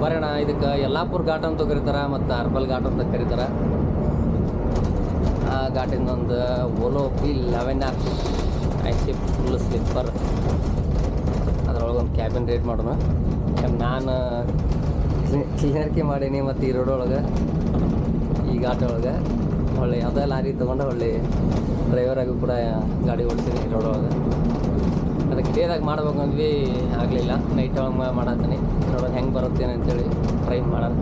ಬರೋಣ. ಇದಕ್ಕೆ ಯಲ್ಲಾಪುರ ಘಾಟ್ ಅಂತ ಕರೀತಾರೆ ಮತ್ತು ಅರ್ಬಲ್ ಘಾಟ್ ಅಂತ ಕರೀತಾರೆ. ಆ ಘಾಟಿಂದ ಒಂದು Ola P11R IC full slipper. ಅದ್ರೊಳಗೆ ಒಂದು ಕ್ಯಾಬಿನ್ ರೇಟ್ ಮಾಡೋಣ. ನಾನು ಕ್ಲಿಯರ್ಕೆ ಮಾಡೀನಿ ಮತ್ತು ಈ ರೋಡೊಳಗೆ ಈ ಘಾಟ್ ಒಳಗೆ ಒಳ್ಳೆ ಯಾವುದೇ ಲಾರಿ ತೊಗೊಂಡು ಒಳ್ಳೆ ಡ್ರೈವರಾಗೂ ಕೂಡ ಗಾಡಿ ಓಡಿಸ್ತೀನಿ ಈ ರೋಡೊಳಗೆ. ಅದಕ್ಕೆ ಡೇದಾಗ ಮಾಡ್ಬೇಕಂದ್ವಿ, ಆಗಲಿಲ್ಲ. ನೈಟ್ ಒಳಗೆ ಮಾಡತ್ತೀನಿ, ನೋಡೋದು ಹೆಂಗೆ ಬರುತ್ತೇನೆ ಅಂತೇಳಿ ಟ್ರೈ ಮಾಡೋಣ.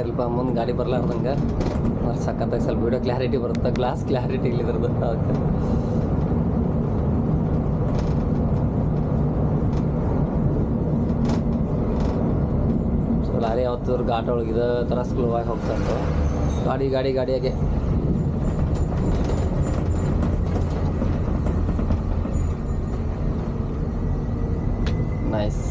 ಸ್ವಲ್ಪ ಮುಂದೆ ಗಾಡಿ ಬರಲಾರ್ದಂಗೆ ಸಖತ್ತಾಗಿ ಸ್ವಲ್ಪ ವಿಡಿಯೋ ಕ್ಲಾರಿಟಿ ಬರುತ್ತೆ, ಗ್ಲಾಸ್ ಕ್ಲಾರಿಟಿ ಇಲ್ಲಿದ್ರದ್ದು. ಅದಕ್ಕೆ ಸೊ ಲಾರಿ ಯಾವತ್ತೂ ಘಾಟ್ ಒಳಗೆ ಇದೇ ಥರ ಸ್ಲೋ ಆಗಿ ಹೋಗ್ತಾ ಉಂಟು ಗಾಡಿಯಾಗೆ. ನೈಸ್.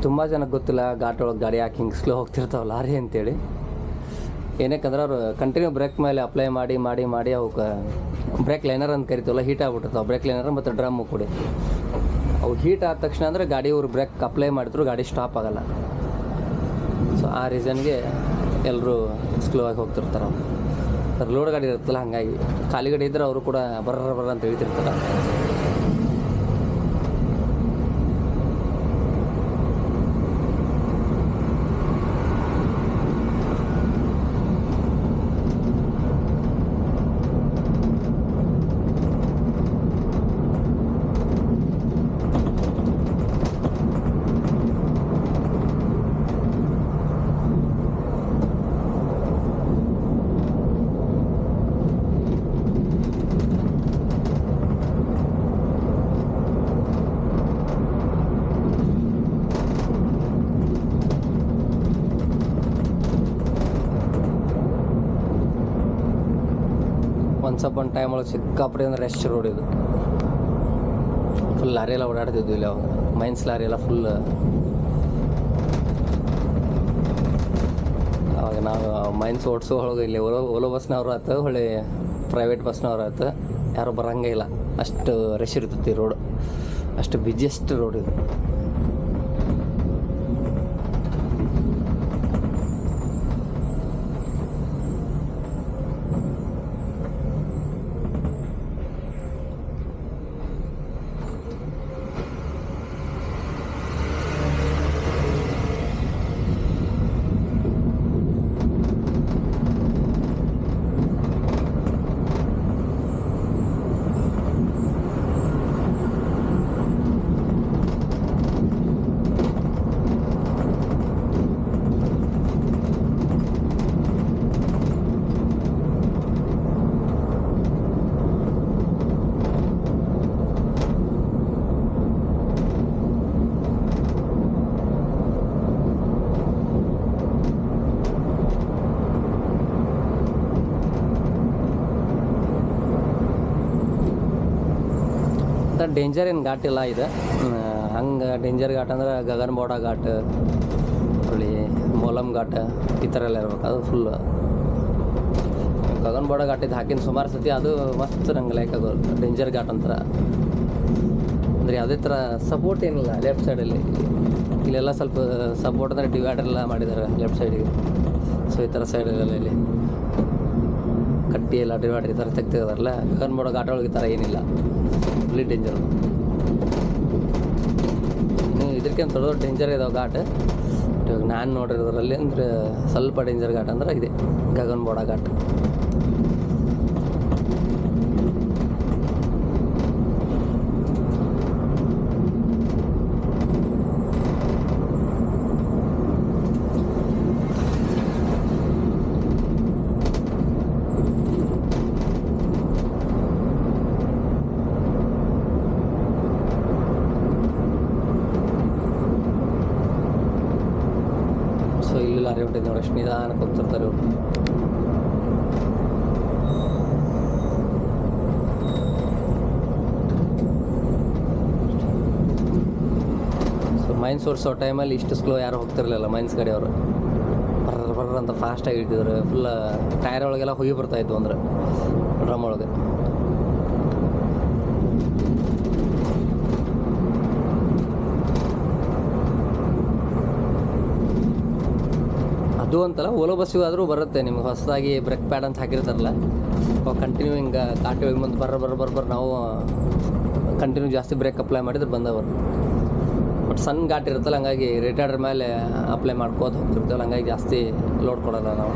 ತುಂಬ ಜನಕ್ಕೆ ಗೊತ್ತಿಲ್ಲ ಘಾಟ್ ಒಳಗೆ ಗಾಡಿ ಯಾಕೆ ಹಿಂಗೆ ಸ್ಲೋ ಹೋಗ್ತಿರ್ತಾವೆ ಲಾರಿ ಅಂತೇಳಿ. ಏನಕ್ಕಂದ್ರೆ ಅವರು ಕಂಟಿನ್ಯೂ ಬ್ರೇಕ್ ಮೇಲೆ ಅಪ್ಲೈ ಮಾಡಿ ಅವಕ್ಕೆ ಬ್ರೇಕ್ ಲೈನರ್ ಅಂತ ಕರಿತೀವಲ್ಲ, ಹೀಟ್ ಆಗ್ಬಿಟ್ಟಿರ್ತಾವೆ ಬ್ರೇಕ್ ಲೈನರ್ ಮತ್ತು ಡ್ರಮ್ಮು ಕೂಡ. ಅವು ಹೀಟ್ ಆದ ತಕ್ಷಣ ಅಂದರೆ ಗಾಡಿ ಅವ್ರು ಬ್ರೇಕ್ ಅಪ್ಲೈ ಮಾಡಿದ್ರು ಗಾಡಿ ಸ್ಟಾಪ್ ಆಗೋಲ್ಲ. ಸೊ ಆ ರೀಸನ್ಗೆ ಎಲ್ಲರೂ ಸ್ಲೋ ಆಗಿ ಹೋಗ್ತಿರ್ತಾರೆ. ಅವ್ರು ಲೋಡ್ ಗಾಡಿ ಇರುತ್ತಲ್ಲ, ಹಾಗಾಗಿ ಖಾಲಿ ಗಾಡಿ ಇದ್ದರೆ ಅವರು ಕೂಡ ಬರ್ರ ಅಂತ ಹೇಳ್ತಿರ್ತಾರೆ. ಒನ್ಸ್ ಅಪಾನ್ ಟೈಮ್ ಒಳಗೆ ಸಿಕ್ಕಾಪಟ್ಟೆ ಅಂದರೆ ರೆಸ್ಟ್ ರೋಡ್ ಇದು. ಫುಲ್ ಲಾರಿ ಎಲ್ಲ ಓಡಾಡ್ತಿದ್ವಿ ಇಲ್ಲಿ ಅವಾಗ. ಮೈನ್ಸ್ ಲಾರಿ ಎಲ್ಲ ಫುಲ್. ಅವಾಗ ನಾವು ಮೈನ್ಸ್ ಓಡಿಸೋ ಒಳಗೆ ಇಲ್ಲಿ ಓಲೋ ಬಸ್ನವ್ರು ಆಯ್ತು, ಹೊಳ್ಳಿ ಪ್ರೈವೇಟ್ ಬಸ್ನವ್ರು ಆಯ್ತು, ಯಾರೂ ಬರೋಂಗೇ ಇಲ್ಲ. ಅಷ್ಟು ರಶ್ ಇರ್ತೈತಿ ರೋಡ್, ಅಷ್ಟು ಬಿಜಿಯೆಸ್ಟ್ ರೋಡ್ ಇದು. ಡೇಂಜರ್ ಏನು ಘಾಟ್ ಇಲ್ಲ ಇದು. ಹಂಗೆ ಡೇಂಜರ್ ಘಾಟ್ ಅಂದ್ರೆ ಗಗನಬೋಡ ಘಾಟ್, ಹೊಳ್ಳಿ ಮೋಲಮ್ ಘಾಟ್, ಈ ಥರ ಎಲ್ಲ ಇರ್ಬೇಕು. ಅದು ಫುಲ್ ಗಗನಬೋಡ ಘಾಟಿದ್ದು ಹಾಕಿನ ಸುಮಾರು ಸತಿ. ಅದು ಮಸ್ತ್ ನಂಗೆ ಲೈಕ್ ಆಗೋದು ಡೇಂಜರ್ ಘಾಟ್ ಅಂತಾರೆ. ಅಂದರೆ ಯಾವುದೇ ಥರ ಸಪೋರ್ಟ್ ಏನಿಲ್ಲ ಲೆಫ್ಟ್ ಸೈಡಲ್ಲಿ. ಇಲ್ಲೆಲ್ಲ ಸ್ವಲ್ಪ ಸಪೋರ್ಟ್ ಅಂದರೆ ಡಿವೈಡರ್ ಎಲ್ಲ ಮಾಡಿದ್ದಾರೆ ಲೆಫ್ಟ್ ಸೈಡಿಗೆ. ಸೊ ಈ ಥರ ಸೈಡಲ್ಲೆಲ್ಲ ಇಲ್ಲಿ ಕಟ್ಟಿ ಎಲ್ಲ ಡಿವೈಡರ್ ಈ ಥರ ತೆಗ್ದಿದಾರಲ್ಲ. ಗಗನ್ ಬೋಡ ಘಾಟ ಒಳಗೆ ಈ ಥರ ಏನಿಲ್ಲ, ಫುಲ್ಲಿ ಡೇಂಜರ್. ಇನ್ನು ಇದಕ್ಕಿಂತ ದೊಡ್ಡ ಡೇಂಜರ್ ಇದಾವೆ ಘಾಟ್. ಇವಾಗ ನಾನು ನೋಡಿರೋದ್ರಲ್ಲಿ ಅಂದರೆ ಸ್ವಲ್ಪ ಡೇಂಜರ್ ಘಾಟ್ ಅಂದ್ರೆ ಇದೆ ಗಗನ್ ಬೋಡ ಘಾಟ್. ಸೊ ಇಲ್ಲಿ ಲಾರಿ ಹೊಂಟಿದ್ದು ನೋಡಿ, ಅಷ್ಟು ನಿಧಾನಕ್ಕೆ ಹೋಗ್ತಿರ್ತಾರೆ ಇವರು. ಸೊ ಮೈನ್ಸ್ ಓಡಿಸೋ ಟೈಮಲ್ಲಿ ಇಷ್ಟು ಸ್ಲೋ ಯಾರು ಹೋಗ್ತಿರಲಿಲ್ಲ ಮೈನ್ಸ್ ಕಡೆಯವರು. ಬರ್ರ ಅಂತ ಫಾಸ್ಟಾಗಿ ಇಳ್ತಿದ್ರು. ಫುಲ್ ಟೈರ್ ಒಳಗೆಲ್ಲ ಹೋಗಿ ಬರ್ತಾಯಿದ್ವು ಅಂದ್ರೆ ಡ್ರಮ್ ಒಳಗೆ. ಅದು ಅಂತಲ್ಲ, ಓಲೋ ಬಸ್ಸಿಗೂ ಆದರೂ ಬರುತ್ತೆ ನಿಮ್ಗೆ. ಹೊಸದಾಗಿ ಬ್ರೇಕ್ ಪ್ಯಾಡ್ ಅಂತ ಹಾಕಿರ್ತಾರಲ್ಲ, ಅವಾಗ ಕಂಟಿನ್ಯೂ ಹಿಂಗೆ ಕಾಟಿ ಹೋಗಿ ಮುಂದೆ ಬರ್ರ ನಾವು ಕಂಟಿನ್ಯೂ ಜಾಸ್ತಿ ಬ್ರೇಕ್ ಅಪ್ಲೈ ಮಾಡಿದ್ರೆ ಬಂದವರು. ಬಟ್ ಸಣ್ಣ ಘಾಟ್ ಇರುತ್ತಲ್ಲ, ಹಂಗಾಗಿ ರಿಟೈರ್ಡ್ ಮೇಲೆ ಅಪ್ಲೈ ಮಾಡ್ಕೋತ ಹೋಗ್ತಿರ್ತೇವಲ್ಲ, ಹಂಗಾಗಿ ಜಾಸ್ತಿ ಲೋಡ್ ಕೊಡೋಲ್ಲ ನಾವು.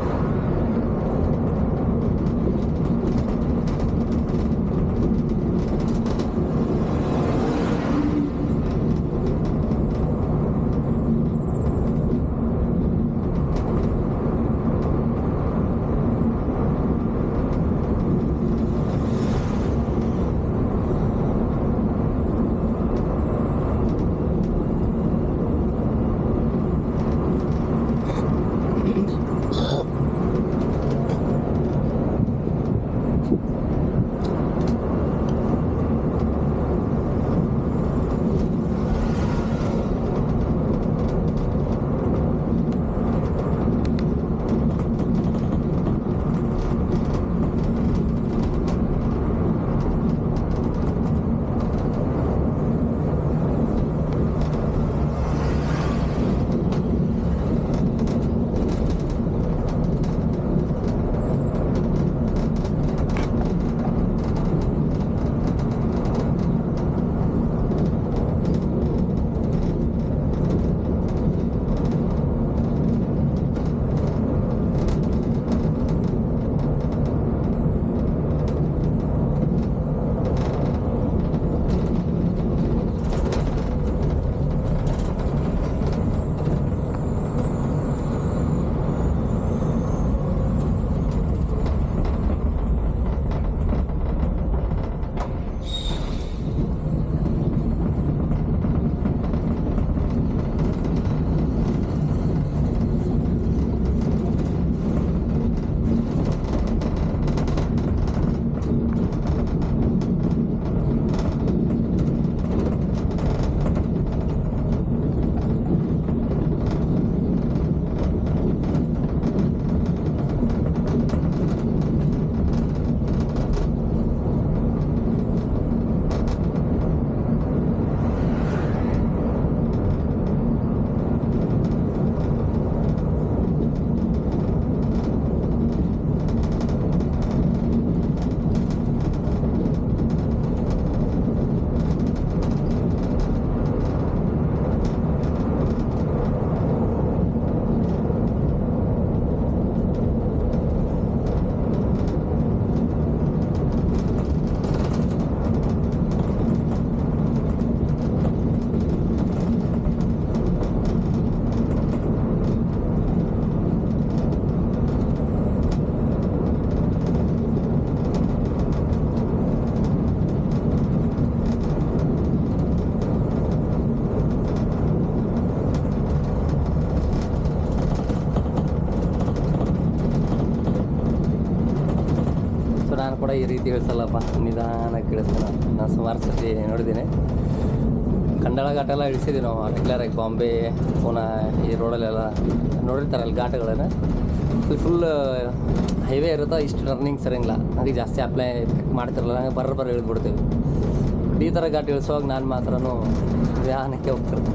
ಕೂಡ ಈ ರೀತಿ ಇಳಿಸಲ್ಲಪ್ಪ, ನಿಧಾನಕ್ಕೆ ಇಳಿಸ್ತಾನೆ. ನಾನು ಸುಮಾರು ಸರ್ತಿ ನೋಡಿದ್ದೀನಿ. ಕಂಡಳ ಘಾಟ ಎಲ್ಲ ಇಳಿಸಿದ್ದೀವಿ ನಾವು ರೆಗ್ಯುಲರಾಗಿ. ಬಾಂಬೆ ಪುನಃ ಈ ರೋಡಲ್ಲೆಲ್ಲ ನೋಡಿರ್ತಾರಲ್ಲ ಘಾಟಗಳನ್ನು. ಇಲ್ಲಿ ಫುಲ್ ಹೈವೇ ಇರುತ್ತೋ, ಇಷ್ಟು ಟರ್ನಿಂಗ್ ಸರಿಯಿಲ್ಲ, ಹಾಗೆ ಜಾಸ್ತಿ ಅಪ್ಲೈ ಮಾಡ್ತಿರಲ್ಲ, ಹಂಗೆ ಬರ್ರ ಇಳಿದ್ಬಿಡ್ತೀವಿ. ಬಟ್ ಈ ಥರ ಘಾಟ್ ಇಳಿಸುವಾಗ ನಾನು ಮಾತ್ರ ನಿಧಾನಕ್ಕೆ ಹೋಗ್ತಿರ್ತೀನಿ.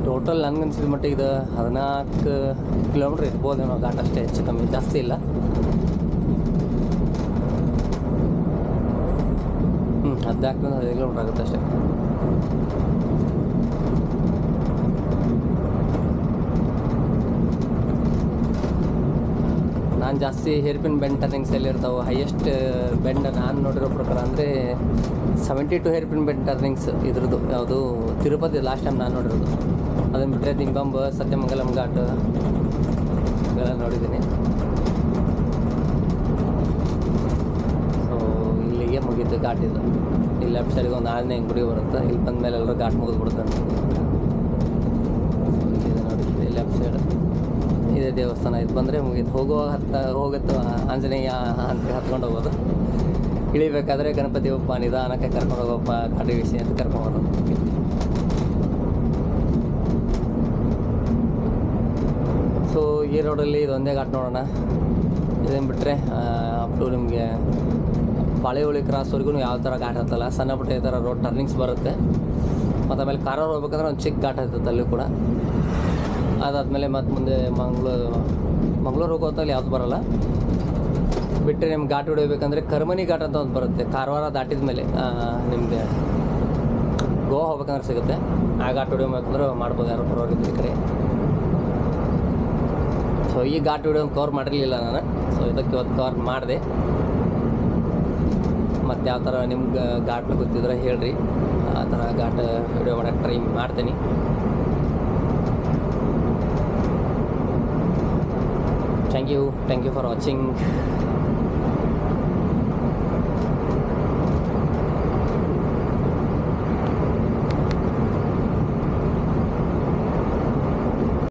ಟೋಟಲ್ ನನಗೆ ಅನ್ಸಿದ ಮಟ್ಟಿಗೆ ಇದು 14 ಕಿಲೋಮೀಟ್ರ್ ಇರ್ಬೋದೇನೋ ಘಾಟ್, ಅಷ್ಟೇ, ಹೆಚ್ಚು ಕಮ್ಮಿ, ಜಾಸ್ತಿ ಇಲ್ಲ. 14-15 ಕಿಲೋಮೀಟ್ರ್ ಆಗುತ್ತೆ ಅಷ್ಟೇ. ನಾನು ಜಾಸ್ತಿ ಹೇರ್ಪಿನ್ ಬೆಂಡ್ ಟರ್ನಿಂಗ್ಸ್ ಎಲ್ಲಿ ಇರ್ತಾವೆ, ಹೈಯೆಸ್ಟ್ ಬೆಂಡ್ ನಾನು ನೋಡಿರೋ ಪ್ರಕಾರ ಅಂದರೆ 72 ಹೇರ್ಪಿನ್ ಬೆಂಡ್ ಟರ್ನಿಂಗ್ಸ್ ಇದ್ರದ್ದು ಯಾವುದು ತಿರುಪತಿ ಲಾಸ್ಟ್ ಟೈಮ್ ನಾನು ನೋಡಿರೋದು. ಅದನ್ನು ಬಿಟ್ಟರೆ ನಿಂಬಂಬ, ಸತ್ಯಮಂಗಲಂ ಘಾಟ್ ಇವೆಲ್ಲ ನೋಡಿದ್ದೀನಿ. ಸೊ ಇಲ್ಲಿಗೆ ಮುಗೀತು ಘಾಟ್ ಇದು. ಇಲ್ಲಿ ಲೆಫ್ಟ್ ಸೈಡ್ಗೆ ಒಂದು ಆಂಜನೇಯ ಗುಡಿ ಬರುತ್ತೆ, ಇಲ್ಲಿ ಬಂದ ಮೇಲೆ ಎಲ್ಲರೂ ಘಾಟ್ ಮುಗಿದು ಬಿಡ್ತಾರೆ. ಇದೆ ನೋಡಿ, ಇದೆ ಲೆಫ್ಟ್ ಸೈಡ್, ಇದೇ ದೇವಸ್ಥಾನ. ಇದು ಬಂದರೆ ಮುಗೀತು. ಹೋಗುತ್ತೋ ಆಂಜನೇಯ ಅಂತ ಹತ್ಕೊಂಡು ಹೋಗೋದು. ಇಳಿಬೇಕಾದ್ರೆ ಗಣಪತಿ ಬಪ್ಪ ನಿಧಾನಕ್ಕೆ ಕರ್ಕೊಂಡು ಹೋಗಪ್ಪ ಘಾಟಿ ವಿಷಯ ಅಂತ ಕರ್ಕೊಂಡು ಹೋಗೋದು. ಸೊ ಈ ರೋಡಲ್ಲಿ ಇದೊಂದೇ ಘಾಟ್ ನೋಡೋಣ. ಇದನ್ನು ಬಿಟ್ಟರೆ ಅಪ್ ಟು ನಿಮಗೆ ಬಾಳೆಹೊಳಿ ಕ್ರಾಸ್ವರೆಗೂ ಯಾವ ಥರ ಘಾಟ್ ಹತ್ತಲ್ಲ, ಸಣ್ಣ ಪುಟ್ಟ ಈ ಥರ ರೋಡ್ ಟರ್ನಿಂಗ್ಸ್ ಬರುತ್ತೆ. ಮತ್ತು ಆಮೇಲೆ ಕಾರಲ್ಲಿ ಹೋಗ್ಬೇಕಂದ್ರೆ ಒಂದು ಚಿಕ್ಕ ಘಾಟ್ ಹತ್ತುತ್ತೆ ಅಲ್ಲೂ ಕೂಡ. ಅದಾದಮೇಲೆ ಮತ್ತು ಮುಂದೆ ಮಂಗಳೂರು ಹೋಗೋತ್ತಲ್ಲಿ ಯಾವುದು ಬರೋಲ್ಲ. ಬಿಟ್ಟರೆ ನಿಮ್ಗೆ ಘಾಟ್ ಹೊಡಿಬೇಕಂದ್ರೆ ಕರ್ಮನಿ ಘಾಟ್ ಅಂತ ಒಂದು ಬರುತ್ತೆ, ಕಾರವಾರ ದಾಟಿದ ಮೇಲೆ ನಿಮಗೆ ಗೋವಾ ಹೋಗ್ಬೇಕಂದ್ರೆ ಸಿಗುತ್ತೆ. ಆ ಘಾಟ್ ಹೊಡಿಬೇಕಂದ್ರೆ ಮಾಡ್ಬೋದು, ಯಾರು ಬರೋರಿದ್ದು ಈ ಕಡೆ. ಸೊ ಈ ಘಾಟ್ ವಿಡಿಯೋ ಕವರ್ ಮಾಡಿರಲಿಲ್ಲ ನಾನು, ಸೊ ಇದಕ್ಕೆ ಇವತ್ತು ಕವರ್ ಮಾಡಿದೆ. ಮತ್ತು ಯಾವ ಥರ ನಿಮ್ಗೆ ಘಾಟ್ ಗೊತ್ತಿದ್ರೆ ಹೇಳ್ರಿ, ಆ ಥರ ಘಾಟ್ ವಿಡಿಯೋ ಮಾಡೋಕ್ಕೆ ಟ್ರೈ ಮಾಡ್ತೀನಿ. Thank you for watching.